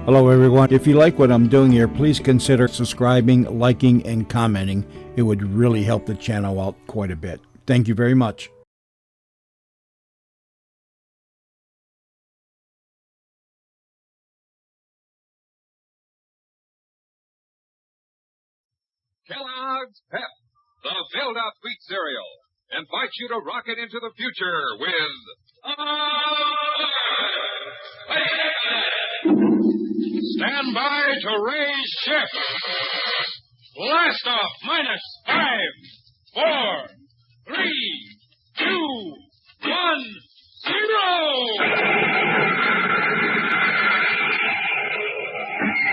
Hello, everyone. If you like what I'm doing here, please consider subscribing, liking, and commenting. It would really help the channel out quite a bit. Thank you very much. Kellogg's Pep, the filled-out wheat cereal, invites you to rocket into the future with... Stand by to raise ship. Blast off minus 5, 4, 3, 2, 1, 0!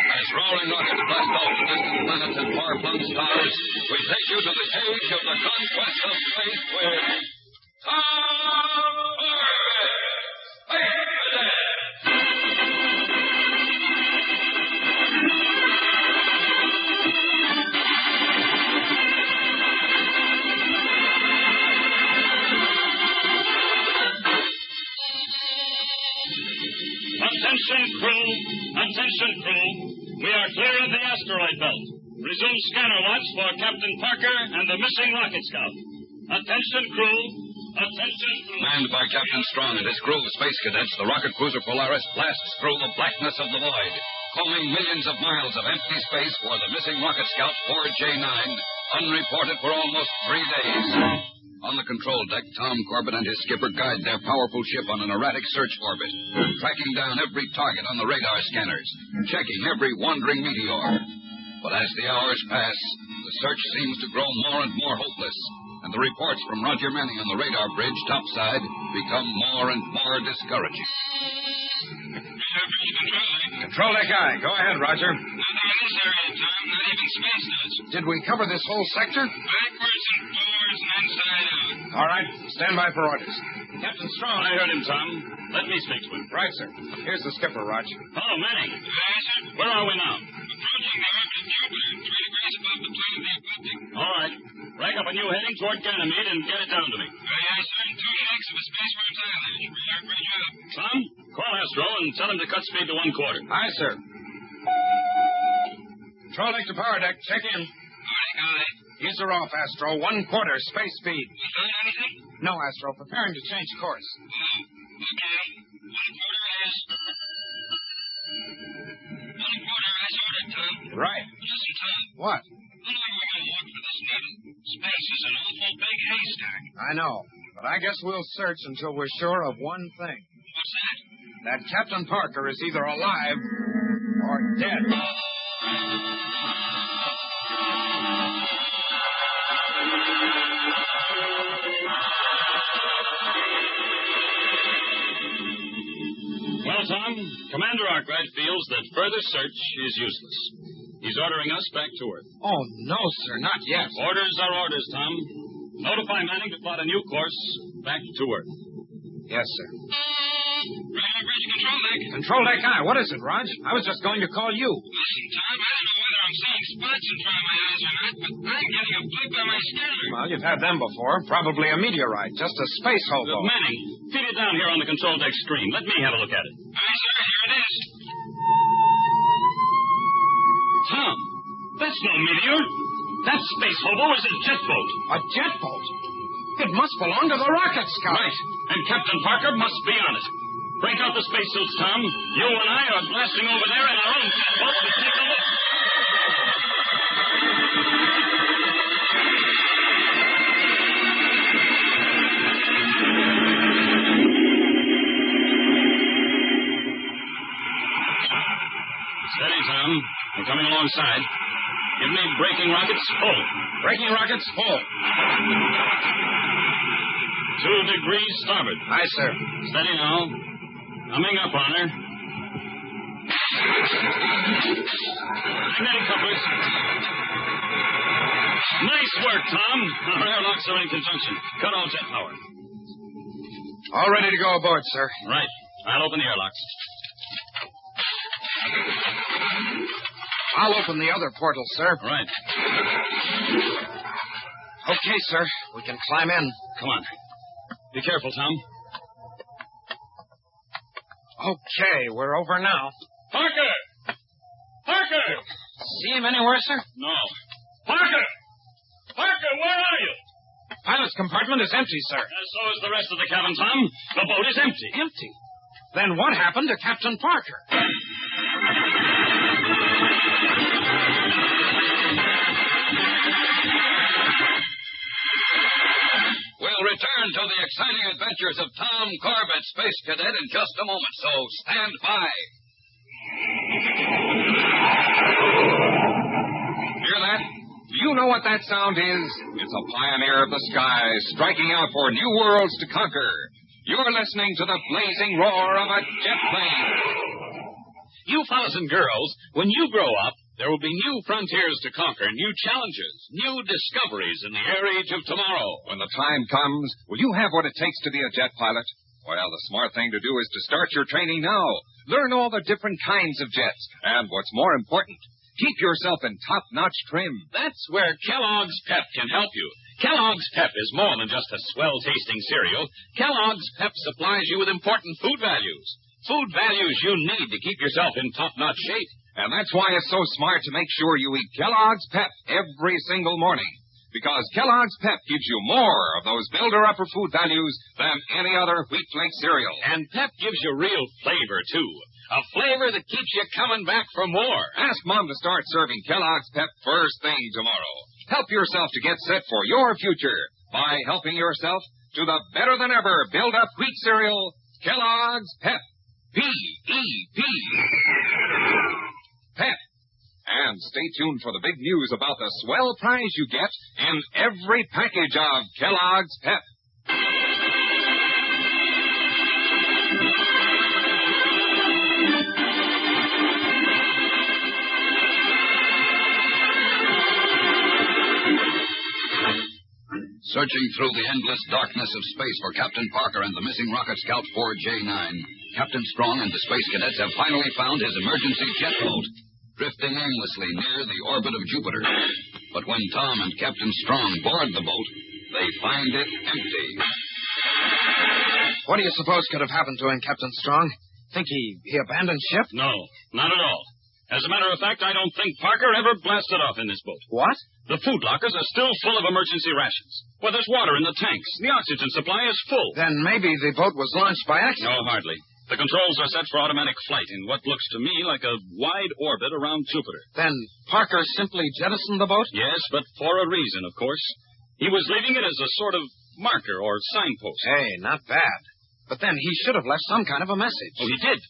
As roaring rockets blast off the distant planets and far-flung stars, we take you to the age of the conquest of space with... Attention, crew. We are clear of the asteroid belt. Resume scanner watch for Captain Parker and the missing rocket scout. Attention, crew. Attention, crew. Manned by Captain Strong and his crew of space cadets, the rocket cruiser Polaris blasts through the blackness of the void, combing millions of miles of empty space for the missing rocket scout 4J9, unreported for almost 3 days. On the control deck, Tom Corber and his skipper guide their powerful ship on an erratic search orbit, tracking down every target on the radar scanners, checking every wandering meteor. But as the hours pass, the search seems to grow more and more hopeless, and the reports from Roger Manning on the radar bridge topside become more and more discouraging. Control deck guy. Go ahead, Roger. Nothing in this area, Tom. Not even space knows. Did we cover this whole sector? Backwards and forwards and inside out. All right. Stand by for orders. Captain Strong. I heard him, Tom. Let me speak to him. Right, sir. Here's the skipper, Roger. Hello, Manning. Yes, sir. Where are we now? Approaching the orbit of Jupiter, 3 degrees above the plane of the ecliptic. All right. Rag up a new heading toward Ganymede and get it down to me. Yes, sir. And 2 shakes of a spaceworm's eyelash. Reserved for a job. Tom, call Astro and tell him to cut speed to 1/4. Aye, sir. Control deck to power deck. Check in. Aye. User off, Astro. 1/4 space speed. You found anything? No, Astro. Preparing to change course. Okay. 1/4 is... 1/4 as ordered, Tom. Right. Listen, Tom. What? How long are we going to look for this needle? Space is an awful big haystack. I know. But I guess we'll search until we're sure of one thing. What's that? That Captain Parker is either alive or dead. Well, Tom, Commander Arkwright feels that further search is useless. He's ordering us back to Earth. Oh, no, sir. Not yet. Orders are orders, Tom. Notify Manning to plot a new course back to Earth. Yes, sir. Radar bridge control deck. Control deck guy. What is it, Raj? I was just going to call you. Listen, Tom, I don't know whether I'm seeing spots in front of my eyes or not, but I'm getting a blip on my scanner. Well, you've had them before. Probably a meteorite. Just a space hobo. Manning, feed it down here on the control deck screen. Let me have a look at it. Aye, sir, here it is. Tom, that's no meteor. That space hobo is a jet boat. A jet boat? It must belong to the rocket scout. Right. And Captain Parker must be on it. Break out the spacesuits, Tom. You and I are blasting over there in our own jet boat to take a look. Steady, Tom. We're coming alongside. Give me braking rockets full. Braking rockets full. 2 degrees starboard. Aye, sir. Steady now. Coming up on her. Magnetic couplers. Nice work, Tom. Our airlocks are in conjunction. Cut all jet power. All ready to go aboard, sir. Right. I'll open the airlocks. I'll open the other portal, sir. Right. Okay, sir. We can climb in. Come on. Be careful, Tom. Okay, we're over now. Parker! him anywhere, sir? No. Parker! Parker, where are you? Pilot's compartment is empty, sir. So is the rest of the cabin, Tom. The boat is empty. Empty? Then what happened to Captain Parker? We'll return to the exciting adventures of Tom Corbett, Space Cadet, in just a moment, so stand by. Hear that? Do you know what that sound is? It's a pioneer of the skies striking out for new worlds to conquer. You're listening to the blazing roar of a jet plane. You fellas and girls, when you grow up, there will be new frontiers to conquer, new challenges, new discoveries in the air age of tomorrow. When the time comes, will you have what it takes to be a jet pilot? Well, the smart thing to do is to start your training now. Learn all the different kinds of jets. And what's more important, keep yourself in top-notch trim. That's where Kellogg's Pep can help you. Kellogg's Pep is more than just a swell-tasting cereal. Kellogg's Pep supplies you with important food values. Food values you need to keep yourself in top-notch shape. And that's why it's so smart to make sure you eat Kellogg's Pep every single morning. Because Kellogg's Pep gives you more of those builder-upper food values than any other wheat flake cereal. And Pep gives you real flavor, too. A flavor that keeps you coming back for more. Ask Mom to start serving Kellogg's Pep first thing tomorrow. Help yourself to get set for your future by helping yourself to the better-than-ever build-up wheat cereal, Kellogg's Pep. P-E-P. Pep. And stay tuned for the big news about the swell prize you get in every package of Kellogg's Pep. Searching through the endless darkness of space for Captain Parker and the missing rocket scout 4J9, Captain Strong and the Space Cadets have finally found his emergency jet boat, drifting aimlessly near the orbit of Jupiter. But when Tom and Captain Strong board the boat, they find it empty. What do you suppose could have happened to him, Captain Strong? Think he abandoned ship? No, not at all. As a matter of fact, I don't think Parker ever blasted off in this boat. What? The food lockers are still full of emergency rations. Well, there's water in the tanks. The oxygen supply is full. Then maybe the boat was launched by accident. No, hardly. The controls are set for automatic flight in what looks to me like a wide orbit around Jupiter. Then Parker simply jettisoned the boat? Yes, but for a reason, of course. He was leaving it as a sort of marker or signpost. Hey, not bad. But then he should have left some kind of a message. Oh, he did.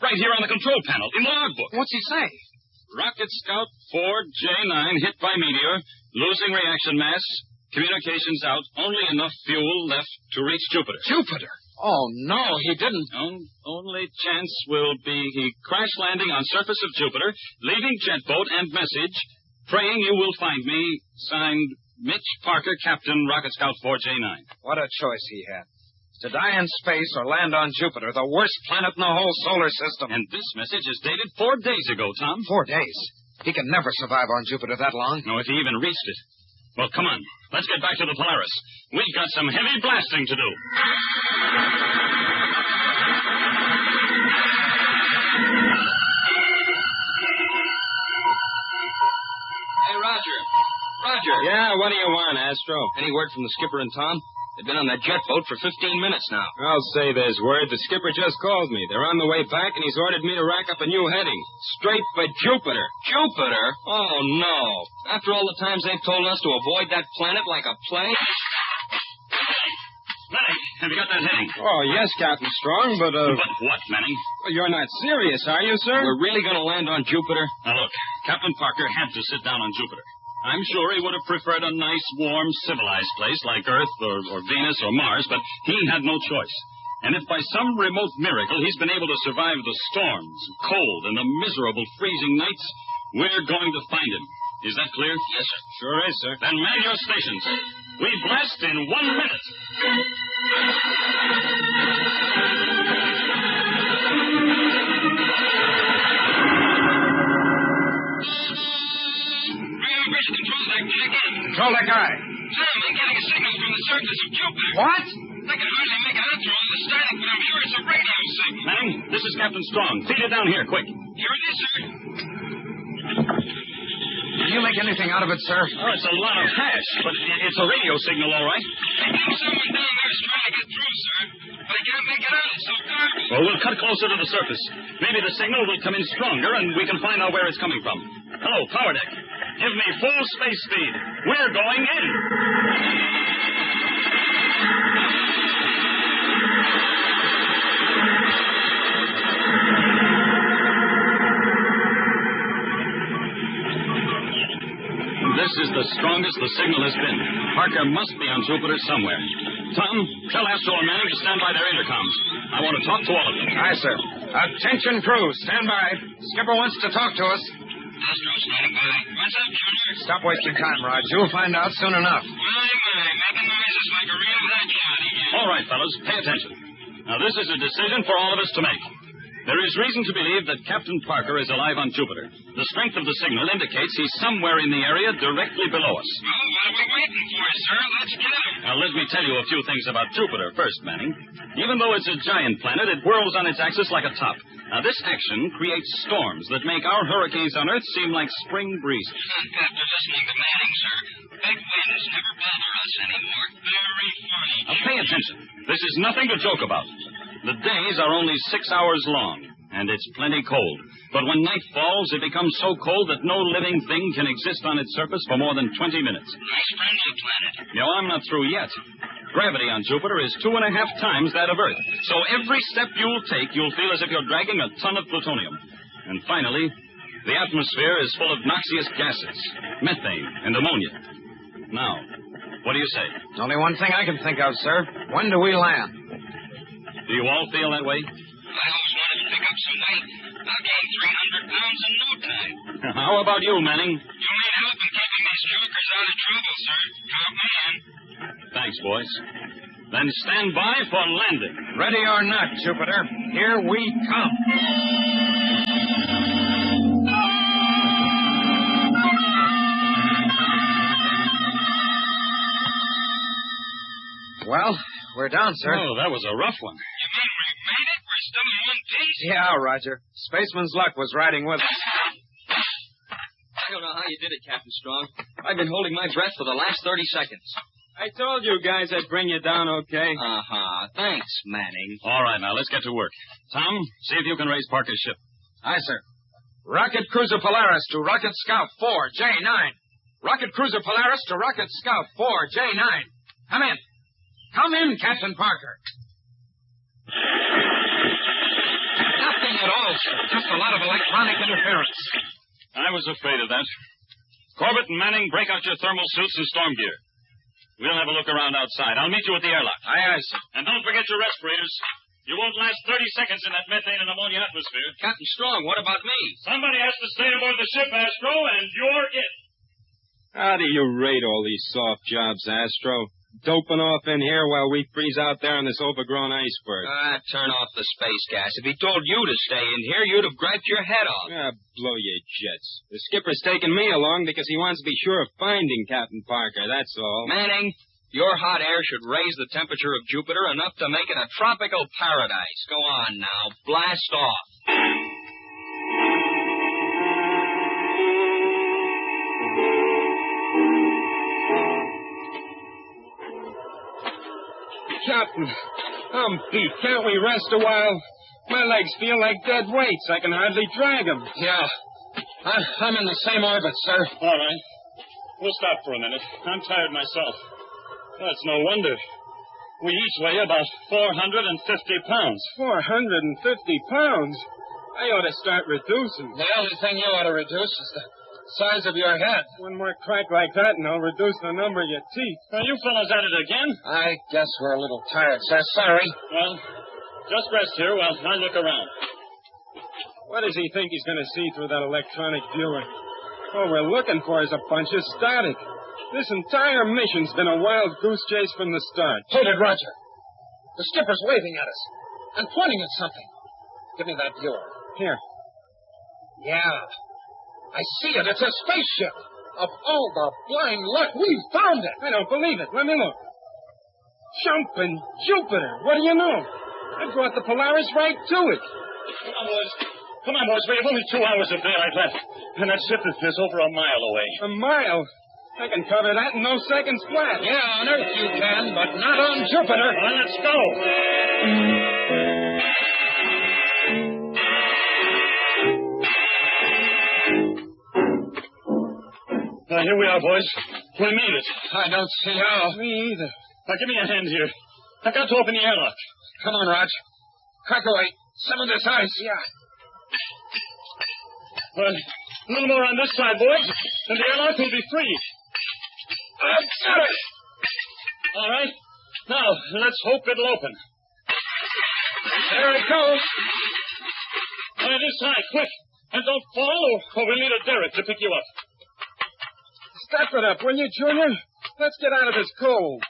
Right here on the control panel, in the logbook. What's he say? Rocket Scout 4J9 hit by meteor, losing reaction mass, communications out, only enough fuel left to reach Jupiter. Jupiter? Oh, no, he didn't. Only chance will be he crash landing on surface of Jupiter, leaving jet boat and message, praying you will find me, signed Mitch Parker, Captain Rocket Scout 4J9. What a choice he had. To die in space or land on Jupiter, the worst planet in the whole solar system. And this message is dated 4 days ago, Tom. 4 days? He can never survive on Jupiter that long. No, if he even reached it. Well, come on. Let's get back to the Polaris. We've got some heavy blasting to do. Hey, Roger. Roger. Yeah, what do you want, Astro? Any word from the skipper and Tom? They've been on that jet boat for 15 minutes now. I'll say there's word. The skipper just called me. They're on the way back, and he's ordered me to rack up a new heading. Straight for Jupiter. Jupiter? Oh, no. After all the times they've told us to avoid that planet like a plague? Manning, have you got that heading? Oh, yes, Captain Strong, but, But what, Manning? Well, you're not serious, are you, sir? We're really going to land on Jupiter? Now, look, Captain Parker had to sit down on Jupiter. I'm sure he would have preferred a nice, warm, civilized place like Earth or Venus or Mars, but he had no choice. And if by some remote miracle he's been able to survive the storms, cold, and the miserable freezing nights, we're going to find him. Is that clear? Yes, sir. Sure is, sir. Then man your stations. We blast in 1 minute. Control that guy. Sir, I'm getting a signal from the surface of Jupiter. What? I can hardly make it out through all the static, but I'm sure it's a radio signal. Manning, this is Captain Strong. Feed it down here, quick. Here it is, sir. you make anything out of it, sir? Oh, it's a lot of hash, but it's a radio signal, all right. I think someone down there is trying to get through, sir. But I can't make it out. It's so dark. Well, we'll cut closer to the surface. Maybe the signal will come in stronger, and we can find out where it's coming from. Hello, power deck. Give me full space speed. We're going in. This is the strongest the signal has been. Parker must be on Jupiter somewhere. Tom, tell Astro and Manning to stand by their intercoms. I want to talk to all of them. Aye, sir. Attention, crew. Stand by. Skipper wants to talk to us. Astro standing by. What's up, Junior? Stop wasting time, Rod. You'll find out soon enough. My, making noises like a real head shot again. All right, fellas, pay attention. Now, this is a decision for all of us to make. There is reason to believe that Captain Parker is alive on Jupiter. The strength of the signal indicates he's somewhere in the area directly below us. Well, what are we waiting for, sir? Let's get him. Now, let me tell you a few things about Jupiter first, Manning. Even though it's a giant planet, it whirls on its axis like a top. Now, this action creates storms that make our hurricanes on Earth seem like spring breezes. After listening to Manning, sir, big winds never bother us anymore. Very funny. Now, pay attention. This is nothing to joke about. The days are only 6 hours long, and it's plenty cold. But when night falls, it becomes so cold that no living thing can exist on its surface for more than 20 minutes. Nice friendly planet. No, I'm not through yet. Gravity on Jupiter is 2.5 times that of Earth. So every step you'll take, you'll feel as if you're dragging a ton of plutonium. And finally, the atmosphere is full of noxious gases, methane and ammonia. Now, what do you say? Only one thing I can think of, sir. When do we land? Do you all feel that way? I always wanted to pick up some weight. I'll gain 300 pounds in no time. How about you, Manning? You need help in keeping these jokers out of trouble, sir. Count me in. Thanks, boys. Then stand by for landing. Ready or not, Jupiter, here we come. Well, we're down, sir. Oh, that was a rough one. You mean we made it? We're still in one piece? Yeah, Roger. Spaceman's luck was riding with us. I don't know how you did it, Captain Strong. I've been holding my breath for the last 30 seconds. I told you guys I'd bring you down okay. Uh-huh. Thanks, Manning. All right, now, let's get to work. Tom, see if you can raise Parker's ship. Aye, sir. Rocket Cruiser Polaris to Rocket Scout 4J9. Rocket Cruiser Polaris to Rocket Scout 4J9. Come in. Come in, Captain Parker. Nothing at all, sir. Just a lot of electronic interference. I was afraid of that. Corbett and Manning, break out your thermal suits and storm gear. We'll have a look around outside. I'll meet you at the airlock. Aye, sir. And don't forget your respirators. You won't last 30 seconds in that methane and ammonia atmosphere. Captain Strong, what about me? Somebody has to stay aboard the ship, Astro, and you're it. How do you rate all these soft jobs, Astro? Doping off in here while we freeze out there on this overgrown iceberg. Turn off the space gas. If he told you to stay in here, you'd have griped your head off. Blow your jets. The skipper's taking me along because he wants to be sure of finding Captain Parker, that's all. Manning, your hot air should raise the temperature of Jupiter enough to make it a tropical paradise. Go on now. Blast off. Captain, I'm beat. Can't we rest a while? My legs feel like dead weights. I can hardly drag them. Yeah. I'm in the same orbit, sir. All right. We'll stop for a minute. I'm tired myself. That's no wonder. We each weigh about 450 pounds. 450 pounds? I ought to start reducing. The only thing you ought to reduce is the size of your head. One more crack like that, and I'll reduce the number of your teeth. Are you fellas at it again? I guess we're a little tired, sir. Sorry. Well, just rest here while I look around. What does he think he's going to see through that electronic viewer? All we're looking for is a bunch of static. This entire mission's been a wild goose chase from the start. Hold it, Roger. The skipper's waving at us and pointing at something. Give me that viewer. Here. Yeah. I see it. It's a spaceship. Of all the blind luck, we found it. I don't believe it. Let me look. Jumping Jupiter. What do you know? I brought the Polaris right to it. Come on, boys. Come on, boys. We have only 2 hours of daylight left. And that ship is over a mile away. A mile? I can cover that in no seconds flat. Yeah, on Earth you can, but not on Jupiter. Well, let's go. Here we are, boys. We made it. I don't see how. Me either. Now, give me a hand here. I've got to open the airlock. Come on, Rog. Crack away some of this ice. Yeah. Well, a little more on this side, boys, and the airlock will be free. I've got it. All right. Now, let's hope it'll open. There it goes. This side, quick. And don't fall, or we'll need a derrick to pick you up. Step it up, will you, Junior? Let's get out of this cold.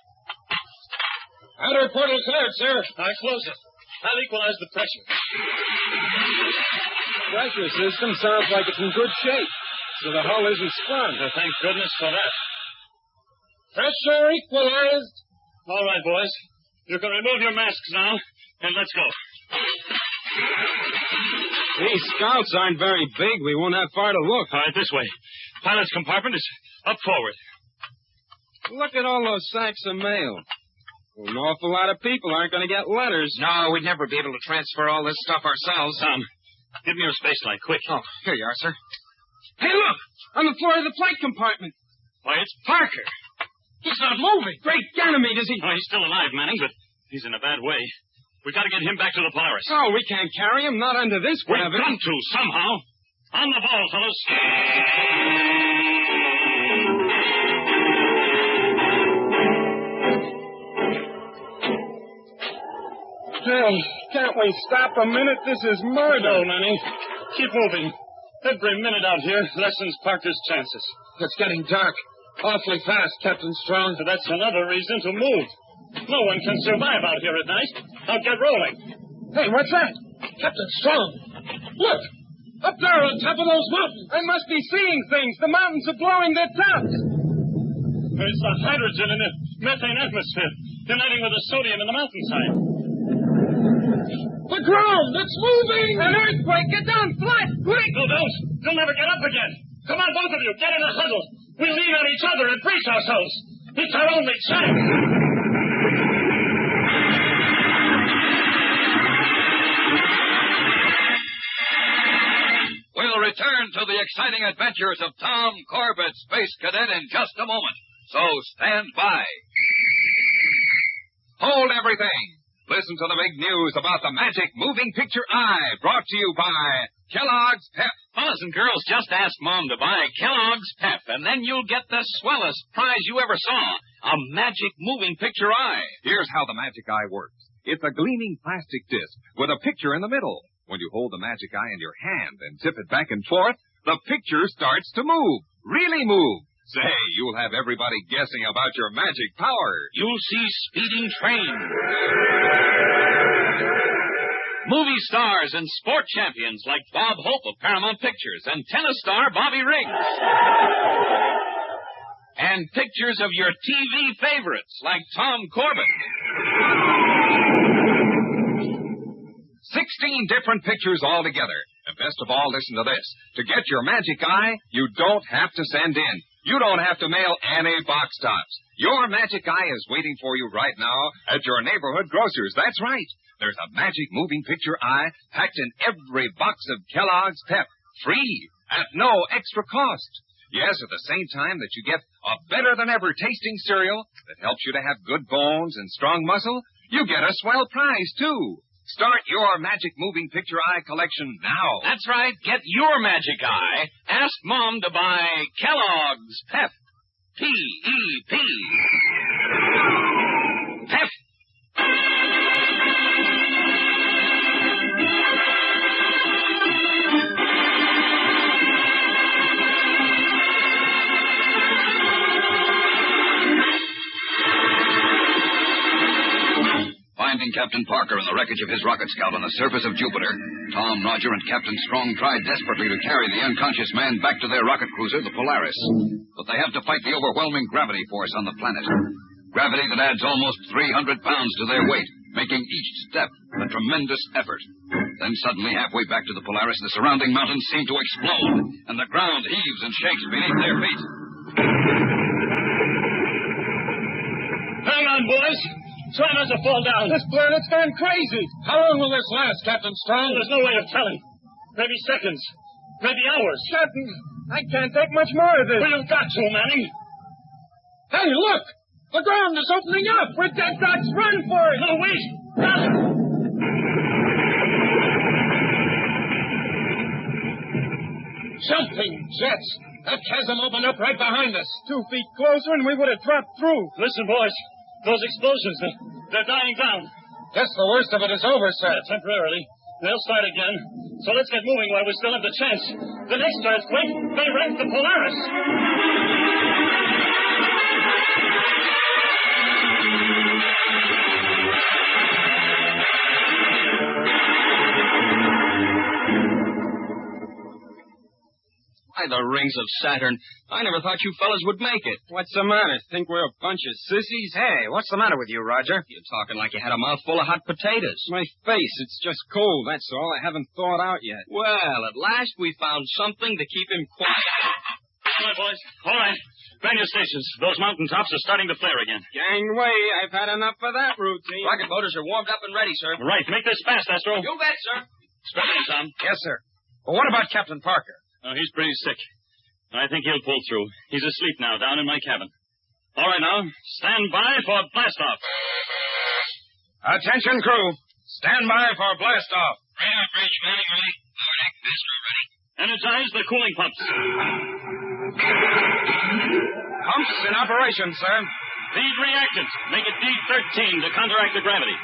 Outer portal cleared, sir. I close it. I'll equalize the pressure. Pressure system sounds like it's in good shape, so the hull isn't sprung. Thank goodness for that. Pressure equalized. All right, boys. You can remove your masks now, and let's go. These scouts aren't very big. We won't have far to look. All right, this way. Pilot's compartment is up forward. Look at all those sacks of mail. Well, an awful lot of people aren't going to get letters. No, we'd never be able to transfer all this stuff ourselves. Tom, give me your space light, quick. Oh, here you are, sir. Hey, look! On the floor of the flight compartment. Why, it's Parker. He's not moving. Great Ganymede, is he? Oh, he's still alive, Manning, but he's in a bad way. We've got to get him back to the Polaris. Oh, we can't carry him, not under this We've gravity. got to, somehow. On the ball, fellas. Hey, can't we stop a minute? This is murder. No, Manning. Keep moving. Every minute out here lessens Parker's chances. It's getting dark. Awfully fast, Captain Strong. So that's another reason to move. No one can survive out here at night. Now get rolling. Hey, what's that? Captain Strong. Look! Up there on top of those mountains. I must be seeing things. The mountains are blowing their tops. It's the hydrogen in the methane atmosphere, uniting with the sodium in the mountainside. The ground! It's moving! An earthquake! Get down flat! Quick! No, don't! You'll never get up again! Come on, both of you! Get in a huddle! We'll lean on each other and brace ourselves! It's our only chance! We'll return to the exciting adventures of Tom Corbett, Space Cadet, in just a moment. So stand by. Hold everything. Listen to the big news about the magic moving picture eye, brought to you by Kellogg's Pep. Fellas and girls, just ask Mom to buy Kellogg's Pep, and then you'll get the swellest prize you ever saw, a magic moving picture eye. Here's how the magic eye works. It's a gleaming plastic disc with a picture in the middle. When you hold the magic eye in your hand and tip it back and forth, the picture starts to move. Really move. Say, you'll have everybody guessing about your magic power. You'll see speeding trains, movie stars and sport champions like Bob Hope of Paramount Pictures and tennis star Bobby Riggs. And pictures of your TV favorites like Tom Corbett. 16 different pictures altogether. And best of all, listen to this. To get your magic eye, you don't have to send in. You don't have to mail any box tops. Your magic eye is waiting for you right now at your neighborhood grocer's. That's right. There's a magic moving picture eye packed in every box of Kellogg's Pep, free, at no extra cost. Yes, at the same time that you get a better-than-ever tasting cereal that helps you to have good bones and strong muscle, you get a swell prize, too. Start your magic moving picture eye collection now. That's right. Get your magic eye. Ask Mom to buy Kellogg's Pep. P-E-P. Pep. Finding Captain Parker in the wreckage of his rocket scout on the surface of Jupiter, Tom, Roger, and Captain Strong tried desperately to carry the unconscious man back to their rocket cruiser, the Polaris. But they have to fight the overwhelming gravity force on the planet. Gravity that adds almost 300 pounds to their weight, making each step a tremendous effort. Then suddenly, halfway back to the Polaris, the surrounding mountains seem to explode, and the ground heaves and shakes beneath their feet. Hang on, boys. Try not to fall down. This planet's gone crazy. How long will this last, Captain Strong? There's no way of telling. Maybe seconds. Maybe hours. Captain, I can't take much more of this. Well, you've got to, Manning. Hey, look! The ground is opening up. We're dead ducks. Run for it. No, wait. Run. Jumping jets. That chasm opened up right behind us. 2 feet closer and we would have dropped through. Listen, boys. Those explosions, they're dying down. Guess the worst of it is over, sir. Yeah, temporarily. They'll start again. So let's get moving while we still have the chance. The next earthquake may wreck the Polaris. By the rings of Saturn, I never thought you fellas would make it. What's the matter? Think we're a bunch of sissies? Hey, what's the matter with you, Roger? You're talking like you had a mouthful of hot potatoes. My face. It's just cold, that's all. I haven't thawed out yet. Well, at last we found something to keep him quiet. All right, boys. All right. Man your stations. Those mountaintops are starting to flare again. Gangway. I've had enough of that routine. Rocket motors are warmed up and ready, sir. Right. Make this fast, Astro. You bet, sir. Strap in, Tom. Yes, sir. But what about Captain Parker? Oh, he's pretty sick. I think he'll pull through. He's asleep now down in my cabin. All right, now. Stand by for blast-off. Attention, crew. Stand by for blast-off. Radar bridge, Manning ready. Lower deck, Astro ready. Energize the cooling pumps. Pumps in operation, sir. Feed reactant. Make it D13 to counteract the gravity.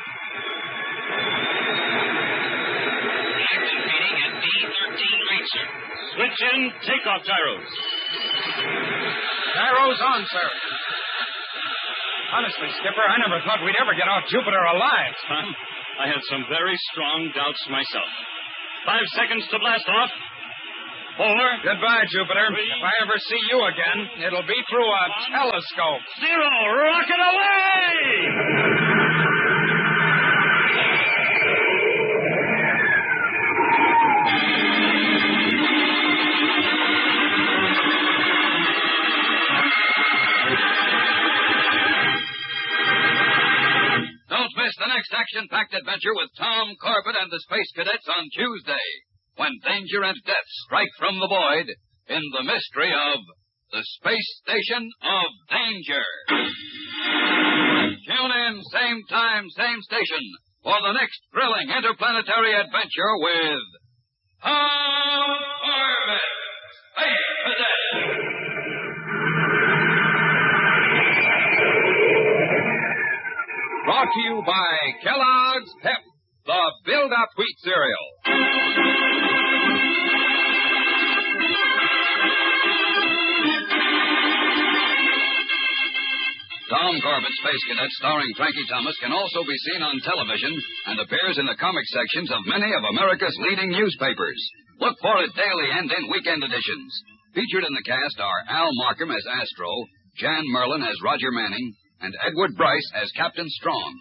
Reactant feeding at D13 rate, sir. Switch in takeoff gyros. Gyros on, sir. Honestly, Skipper, I never thought we'd ever get off Jupiter alive. Tom, I had some very strong doubts myself. 5 seconds to blast off. 4. Goodbye, Jupiter. 3. If I ever see you again, it'll be through a telescope. 0. Rocket away! Don't miss the next action-packed adventure with Tom Corbett and the Space Cadets on Tuesday, when danger and death strike from the void in the mystery of the Space Station of Danger. Tune in, same time, same station, for the next thrilling interplanetary adventure with Tom Corbett, Space Cadet. Brought to you by Kellogg's Pep, the build-up wheat cereal. Tom Corbett, Space Cadet, starring Frankie Thomas, can also be seen on television and appears in the comic sections of many of America's leading newspapers. Look for it daily and in weekend editions. Featured in the cast are Al Markham as Astro, Jan Merlin as Roger Manning, and Edward Bryce as Captain Strong.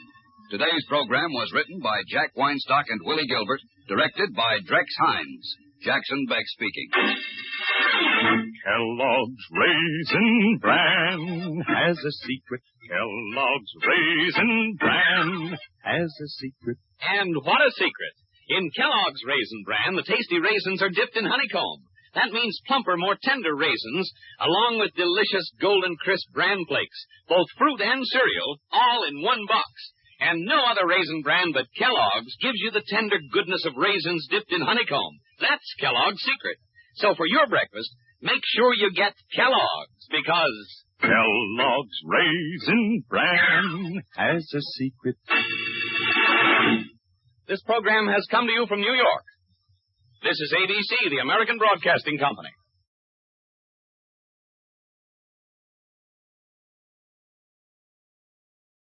Today's program was written by Jack Weinstock and Willie Gilbert, directed by Drex Hines. Jackson Beck speaking. Kellogg's Raisin Bran has a secret. Kellogg's Raisin Bran has a secret. And what a secret. In Kellogg's Raisin Bran, the tasty raisins are dipped in honeycomb. That means plumper, more tender raisins, along with delicious golden crisp bran flakes, both fruit and cereal, all in one box. And no other raisin bran but Kellogg's gives you the tender goodness of raisins dipped in honeycomb. That's Kellogg's secret. So for your breakfast, make sure you get Kellogg's, because Kellogg's Raisin Bran has a secret. This program has come to you from New York. This is ABC, the American Broadcasting Company.